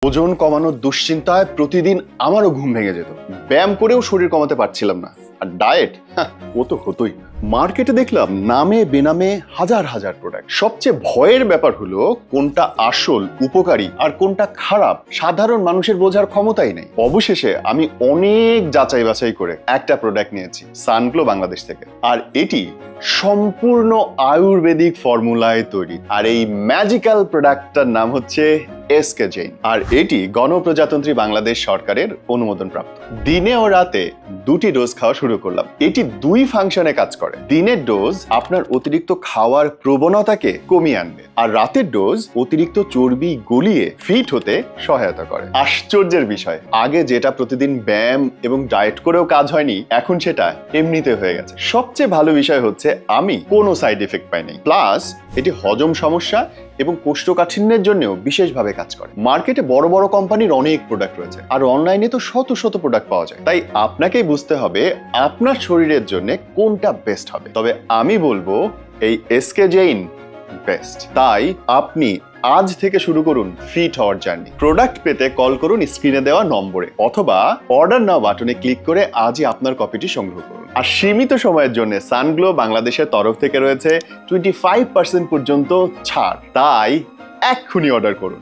ওজন কমানোর দুশ্চিন্তায় প্রতিদিন আমারও ঘুম ভেঙে যেত। ব্যায়াম করেও শরীর কমাতে পারছিলাম না। আর ডায়েট, ও তো হতোই না। মার্কেটে দেখলাম নামে বেনামে হাজার হাজার প্রোডাক্ট। সবচেয়ে ভয়ের ব্যাপার হলো কোনটা আসল উপকারী আর কোনটা খারাপ সাধারণ মানুষের বোঝার ক্ষমতাই নেই। অবশেষে আমি অনেক যাচাই বাছাই করে একটা প্রোডাক্ট নিয়েছি সানগ্লো বাংলাদেশ থেকে। আর এটি সম্পূর্ণ আয়ুর্বেদিক ফর্মুলায় তৈরি। আর এই ম্যাজিক্যাল প্রোডাক্টটার নাম হচ্ছে এসকে জেইন। আর এটি গণপ্রজাতন্ত্রী বাংলাদেশ সরকারের অনুমোদন প্রাপ্ত। দিনে ও রাতে দুটি ডোজ খাওয়া শুরু করলাম। এটি দুই ফাংশনে কাজ করে। দিনের ডোজ আপনার অতিরিক্ত খাওয়ার প্রবণতাকে কমিয়ে আনবে, আর রাতের ডোজ অতিরিক্ত চর্বি গলিয়ে ফিট হতে সহায়তা করে। আশ্চর্যের বিষয়, আগে যেটা প্রতিদিন ব্যায়াম এবং ডায়েট করেও কাজ হয়নি, এখন সেটা এমনিতে হয়ে গেছে। সবচেয়ে ভালো বিষয় হচ্ছে আমি কোনো সাইড এফেক্ট পাইনি। প্লাস এটি হজম সমস্যা এবং কোষ্ঠকাঠিন্যের জন্যও বিশেষভাবে কাজ করে। মার্কেটে বড় বড় কোম্পানির অনেক প্রোডাক্ট রয়েছে, আর অনলাইনে তো শত শত প্রোডাক্ট পাওয়া যায়। তাই আপনাকেই বুঝতে হবে আপনার শরীরের জন্য কোনটা বেস্ট হবে। তবে আমি বলবো এই এসকে জেইন বেস্ট। তাই আপনি আজ থেকে শুরু করুন ফিট হওয়ার জার্নি। প্রোডাক্ট পেতে কল করুন স্ক্রিনে দেওয়া নম্বরে, অথবা অর্ডার নাও বাটনে ক্লিক করে আজই আপনার কপিটি সংগ্রহ করুন। আর সীমিত সময়ের জন্য সানগ্লো বাংলাদেশের তরফ থেকে রয়েছে 25% পর্যন্ত ছাড়। তাই এক্ষুনি অর্ডার করুন।